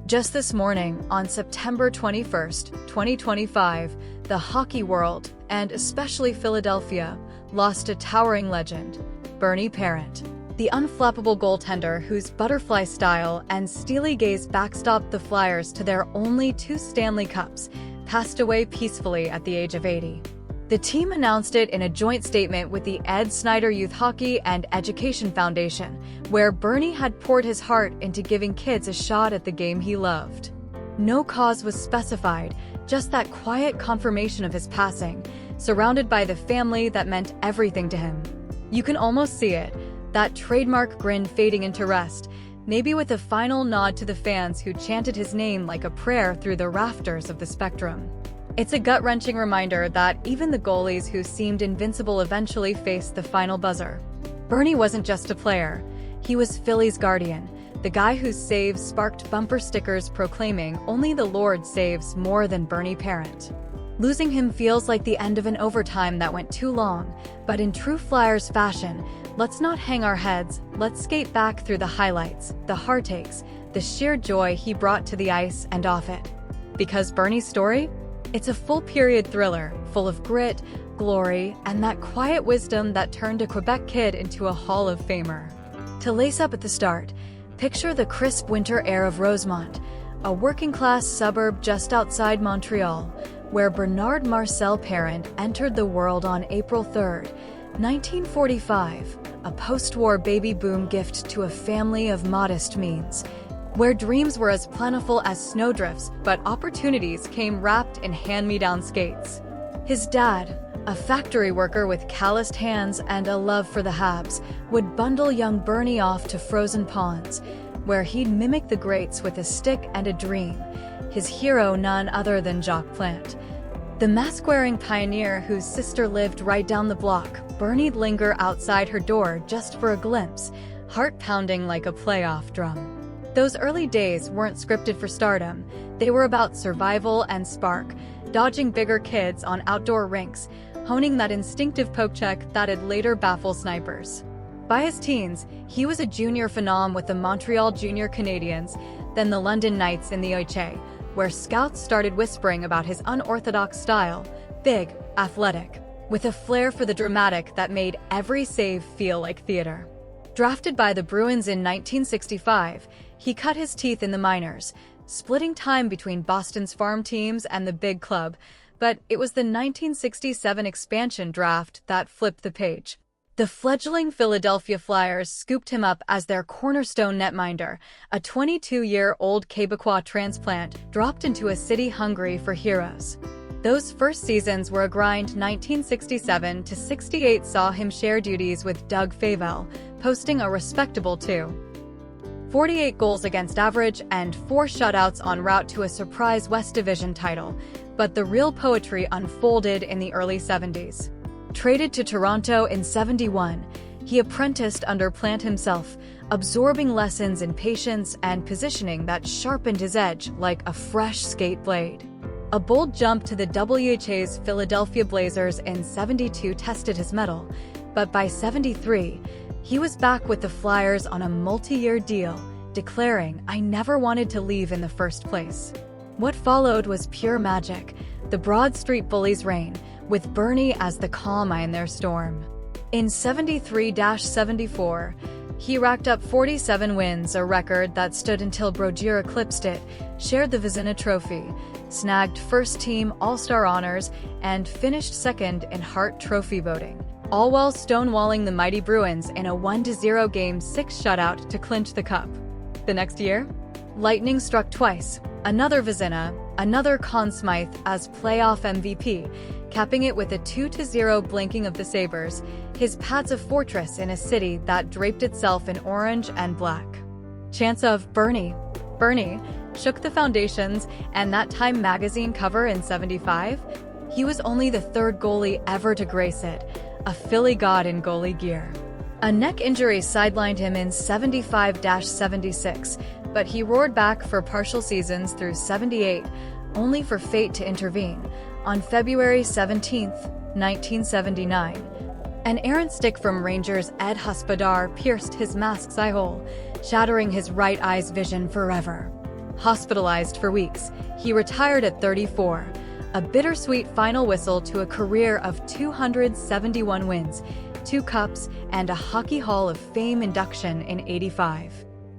Just this morning, on September 21st, 2025, the hockey world, and especially Philadelphia, lost a towering legend, Bernie Parent. The unflappable goaltender whose butterfly style and steely gaze backstopped the Flyers to their only 2 Stanley Cups, passed away peacefully at the age of 80. The team announced it in a joint statement with the Ed Snyder Youth Hockey and Education Foundation, where Bernie had poured his heart into giving kids a shot at the game he loved. No cause was specified, just that quiet confirmation of his passing, surrounded by the family that meant everything to him. You can almost see it, that trademark grin fading into rest, maybe with a final nod to the fans who chanted his name like a prayer through the rafters of the Spectrum. It's a gut-wrenching reminder that even the goalies who seemed invincible eventually faced the final buzzer. Bernie wasn't just a player. He was Philly's guardian, the guy whose saves sparked bumper stickers proclaiming "Only the Lord saves more than Bernie Parent." Losing him feels like the end of an overtime that went too long, but in true Flyers fashion, let's not hang our heads, let's skate back through the highlights, the heartaches, the sheer joy he brought to the ice and off it. Because Bernie's story? It's a full-period thriller, full of grit, glory, and that quiet wisdom that turned a Quebec kid into a Hall of Famer. To lace up at the start, picture the crisp winter air of Rosemont, a working-class suburb just outside Montreal, where Bernard Marcel Parent entered the world on April 3, 1945, a post-war baby boom gift to a family of modest means, where dreams were as plentiful as snowdrifts, but opportunities came wrapped in hand-me-down skates. His dad, a factory worker with calloused hands and a love for the Habs, would bundle young Bernie off to frozen ponds, where he'd mimic the greats with a stick and a dream, his hero none other than Jacques Plante. The mask-wearing pioneer whose sister lived right down the block, Bernie'd linger outside her door just for a glimpse, heart pounding like a playoff drum. Those early days weren't scripted for stardom. They were about survival and spark, dodging bigger kids on outdoor rinks, honing that instinctive poke check that'd later baffle snipers. By his teens, he was a junior phenom with the Montreal Junior Canadiens, then the London Knights in the OHA, where scouts started whispering about his unorthodox style, big, athletic, with a flair for the dramatic that made every save feel like theater. Drafted by the Bruins in 1965, he cut his teeth in the minors, splitting time between Boston's farm teams and the big club, but it was the 1967 expansion draft that flipped the page. The fledgling Philadelphia Flyers scooped him up as their cornerstone netminder, a 22-year-old Quebecois transplant dropped into a city hungry for heroes. Those first seasons were a grind. 1967 to 68 saw him share duties with Doug Favell, posting a respectable 48 goals against average and 4 shutouts en route to a surprise West Division title, but the real poetry unfolded in the early 70s. Traded to Toronto in 71, he apprenticed under Plante himself, absorbing lessons in patience and positioning that sharpened his edge like a fresh skate blade. A bold jump to the WHA's Philadelphia Blazers in 72 tested his mettle, but by 73, he was back with the Flyers on a multi-year deal, declaring, "I never wanted to leave in the first place." What followed was pure magic, the Broad Street Bullies' reign, with Bernie as the calm eye in their storm. In 73-74, he racked up 47 wins, a record that stood until Brodeur eclipsed it, shared the Vezina trophy, snagged first-team All-Star honors, and finished second in Hart Trophy voting, all while stonewalling the mighty Bruins in a 1-0 Game 6 shutout to clinch the cup. The next year, lightning struck twice, another Vezina, another Conn Smythe as playoff MVP, capping it with a 2-0 blinking of the Sabres, his Pats a fortress in a city that draped itself in orange and black. Chance of Bernie shook the foundations, and that Time magazine cover in 75? He was only the 3rd goalie ever to grace it, a Philly god in goalie gear. A neck injury sidelined him in 75-76, but he roared back for partial seasons through 78, only for fate to intervene. On February 17, 1979, an errant stick from Rangers' Ed Huspadar pierced his mask's eye hole, shattering his right eye's vision forever. Hospitalized for weeks, he retired at 34, a bittersweet final whistle to a career of 271 wins, 2 cups, and a Hockey Hall of Fame induction in '85.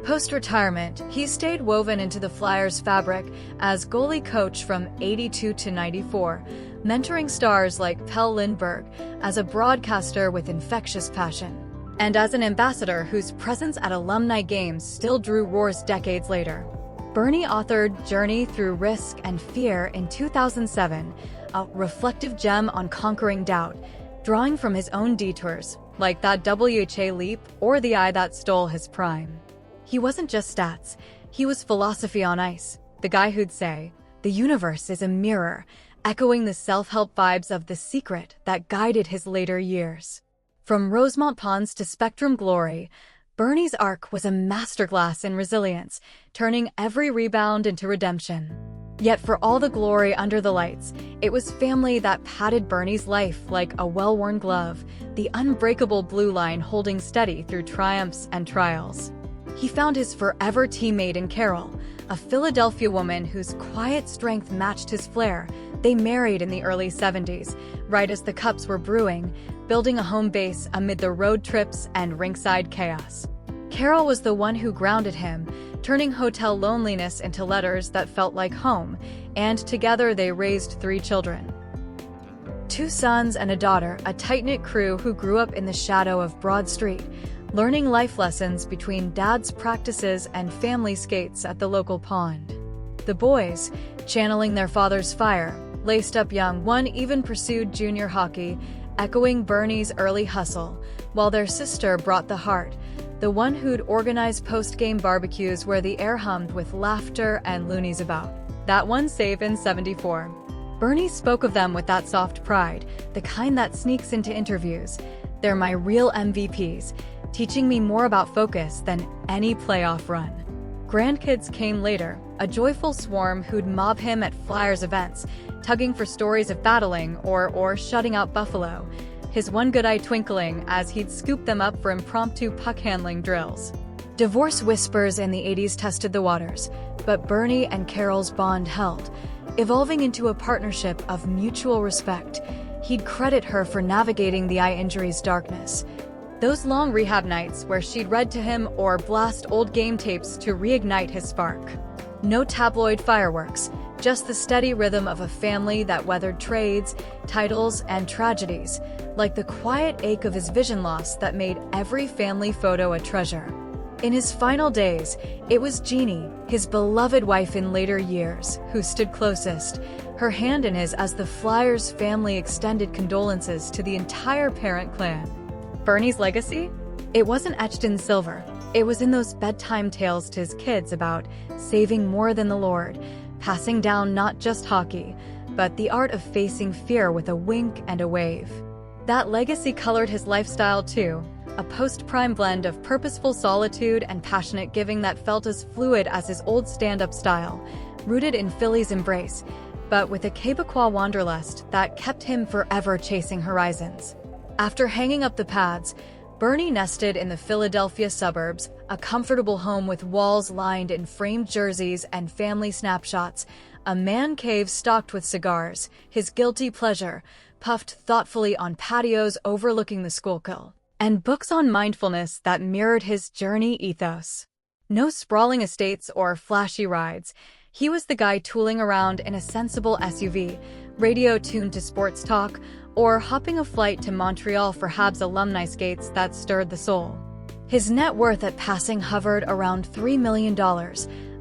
Post-retirement, he stayed woven into the Flyers' fabric as goalie coach from '82 to '94, mentoring stars like Pelle Lindbergh, as a broadcaster with infectious passion, and as an ambassador whose presence at alumni games still drew roars decades later. Bernie authored Journey Through Risk and Fear in 2007, a reflective gem on conquering doubt, drawing from his own detours, like that WHA leap or the eye that stole his prime. He wasn't just stats, he was philosophy on ice, the guy who'd say, "The universe is a mirror," echoing the self-help vibes of The Secret that guided his later years. From Rosemont Ponds to Spectrum Glory, Bernie's arc was a masterclass in resilience, turning every rebound into redemption. Yet for all the glory under the lights, it was family that padded Bernie's life like a well-worn glove, the unbreakable blue line holding steady through triumphs and trials. He found his forever teammate in Carol, a Philadelphia woman whose quiet strength matched his flair. They married in the early '70s, right as the Cups were brewing, building a home base amid the road trips and rinkside chaos. Carol was the one who grounded him, turning hotel loneliness into letters that felt like home, and together they raised 3 children. 2 sons and a daughter, a tight-knit crew who grew up in the shadow of Broad Street, learning life lessons between dad's practices and family skates at the local pond. The boys, channeling their father's fire, laced up young. One even pursued junior hockey, echoing Bernie's early hustle, while their sister brought the heart, the one who'd organize post-game barbecues where the air hummed with laughter and loonies about. That one save in '74. Bernie spoke of them with that soft pride, the kind that sneaks into interviews. "They're my real MVPs, teaching me more about focus than any playoff run." Grandkids came later, a joyful swarm who'd mob him at Flyers events, tugging for stories of battling or shutting out Buffalo, his one good eye twinkling as he'd scoop them up for impromptu puck-handling drills. Divorce whispers in the '80s tested the waters, but Bernie and Carol's bond held, evolving into a partnership of mutual respect. He'd credit her for navigating the eye injury's darkness. Those long rehab nights where she'd read to him or blast old game tapes to reignite his spark. No tabloid fireworks, just the steady rhythm of a family that weathered trades, titles, and tragedies, like the quiet ache of his vision loss that made every family photo a treasure. In his final days, it was Gini, his beloved wife in later years, who stood closest, her hand in his as the Flyers family extended condolences to the entire parent clan. Bernie's legacy? It wasn't etched in silver. It was in those bedtime tales to his kids about saving more than the Lord, passing down not just hockey, but the art of facing fear with a wink and a wave. That legacy colored his lifestyle too, a post-prime blend of purposeful solitude and passionate giving that felt as fluid as his old stand-up style, rooted in Philly's embrace, but with a Quebecois wanderlust that kept him forever chasing horizons. After hanging up the pads, Bernie nested in the Philadelphia suburbs, a comfortable home with walls lined in framed jerseys and family snapshots, a man cave stocked with cigars, his guilty pleasure, puffed thoughtfully on patios overlooking the Schuylkill, and books on mindfulness that mirrored his journey ethos. No sprawling estates or flashy rides. He was the guy tooling around in a sensible SUV, radio tuned to sports talk, or hopping a flight to Montreal for Habs alumni skates that stirred the soul. His net worth at passing hovered around $3 million,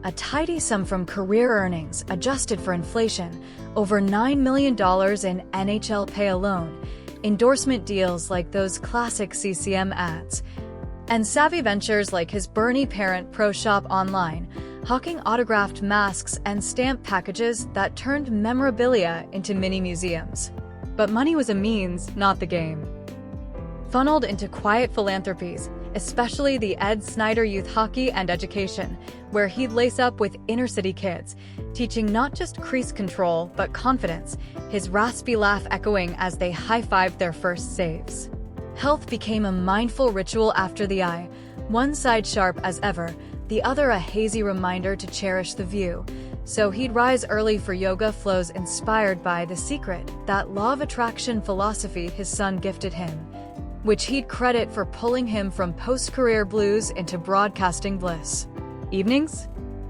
a tidy sum from career earnings adjusted for inflation, over $9 million in NHL pay alone, endorsement deals like those classic CCM ads, and savvy ventures like his Bernie Parent Pro Shop online, hawking autographed masks and stamp packages that turned memorabilia into mini museums. But money was a means, not the game. Funneled into quiet philanthropies, especially the Ed Snyder Youth Hockey and Education, where he'd lace up with inner-city kids, teaching not just crease control, but confidence, his raspy laugh echoing as they high-fived their first saves. Health became a mindful ritual after the eye, one side sharp as ever, the other a hazy reminder to cherish the view. So he'd rise early for yoga flows inspired by The Secret, that law of attraction philosophy his son gifted him, which he'd credit for pulling him from post-career blues into broadcasting bliss. Evenings?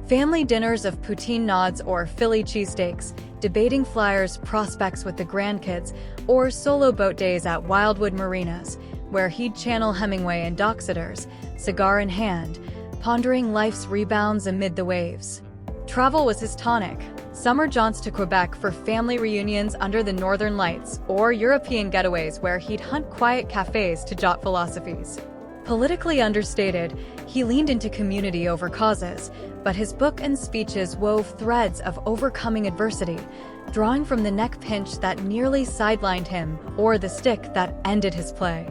Family dinners of poutine nods or Philly cheesesteaks, debating Flyers prospects with the grandkids, or solo boat days at Wildwood Marinas, where he'd channel Hemingway and Doxeters, cigar in hand, pondering life's rebounds amid the waves. Travel was his tonic. Summer jaunts to Quebec for family reunions under the northern lights, or European getaways where he'd hunt quiet cafes to jot philosophies. Politically understated, he leaned into community over causes, but his book and speeches wove threads of overcoming adversity, drawing from the neck pinch that nearly sidelined him or the stick that ended his play.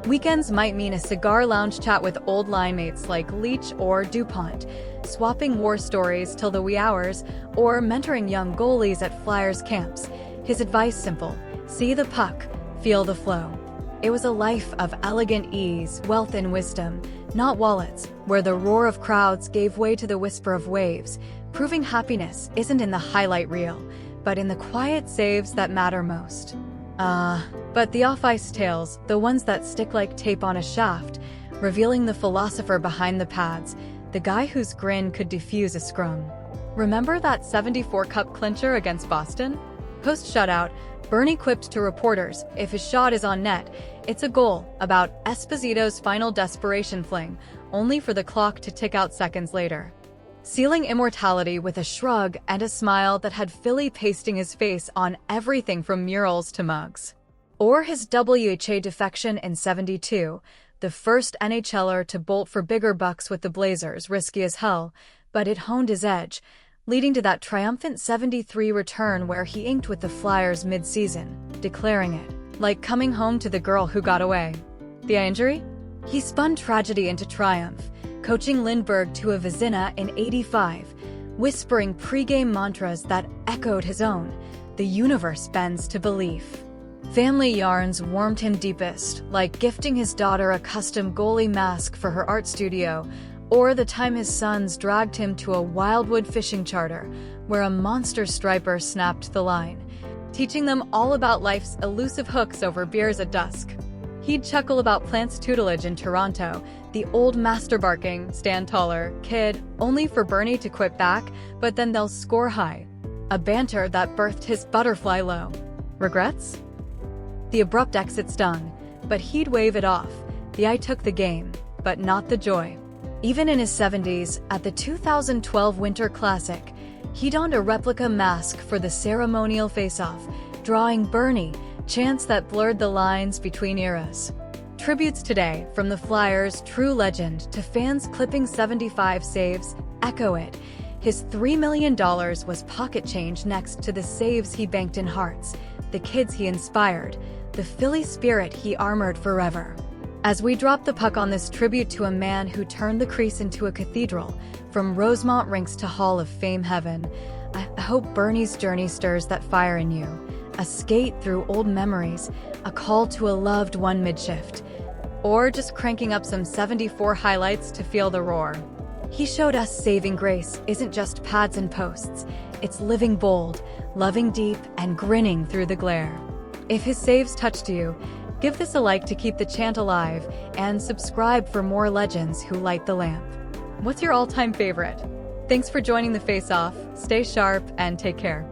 Weekends might mean a cigar lounge chat with old line mates like Leach or DuPont, swapping war stories till the wee hours, or mentoring young goalies at Flyers camps. His advice simple: see the puck, feel the flow. It was a life of elegant ease, wealth and wisdom, not wallets, where the roar of crowds gave way to the whisper of waves, proving happiness isn't in the highlight reel, but in the quiet saves that matter most. But the off-ice tales, the ones that stick like tape on a shaft, revealing the philosopher behind the pads, the guy whose grin could defuse a scrum. Remember that '74 Cup clincher against Boston? Post-shutout, Bernie quipped to reporters, if his shot is on net, it's a goal, about Esposito's final desperation fling, only for the clock to tick out seconds later. Sealing immortality with a shrug and a smile that had Philly pasting his face on everything from murals to mugs. Or his WHA defection in '72, the first NHLer to bolt for bigger bucks with the Blazers, risky as hell, but it honed his edge, leading to that triumphant '73 return where he inked with the Flyers mid-season, declaring it, like coming home to the girl who got away. The injury? He spun tragedy into triumph, coaching Lindbergh to a Vezina in '85, whispering pre-game mantras that echoed his own, the universe bends to belief. Family yarns warmed him deepest, like gifting his daughter a custom goalie mask for her art studio, or the time his sons dragged him to a Wildwood fishing charter, where a monster striper snapped the line, teaching them all about life's elusive hooks over beers at dusk. He'd chuckle about Plant's tutelage in Toronto, the old master-barking, stand taller, kid, only for Bernie to quip back, but then they'll score high. A banter that birthed his butterfly low. Regrets? The abrupt exit stung, but he'd wave it off. The I took the game, but not the joy. Even in his 70s, at the 2012 Winter Classic, he donned a replica mask for the ceremonial face-off, drawing Bernie, chants that blurred the lines between eras. Tributes today, from the Flyers' true legend to fans clipping 75 saves, echo it. His $3 million was pocket change next to the saves he banked in hearts, the kids he inspired, the Philly spirit he armored forever. As we drop the puck on this tribute to a man who turned the crease into a cathedral, from Rosemont rinks to Hall of Fame heaven, I hope Bernie's journey stirs that fire in you. A skate through old memories, a call to a loved one mid-shift, or just cranking up some '74 highlights to feel the roar. He showed us saving grace isn't just pads and posts, it's living bold, loving deep, and grinning through the glare. If his saves touched you, give this a like to keep the chant alive, and subscribe for more legends who light the lamp. What's your all-time favorite? Thanks for joining the Face-Off, stay sharp, and take care.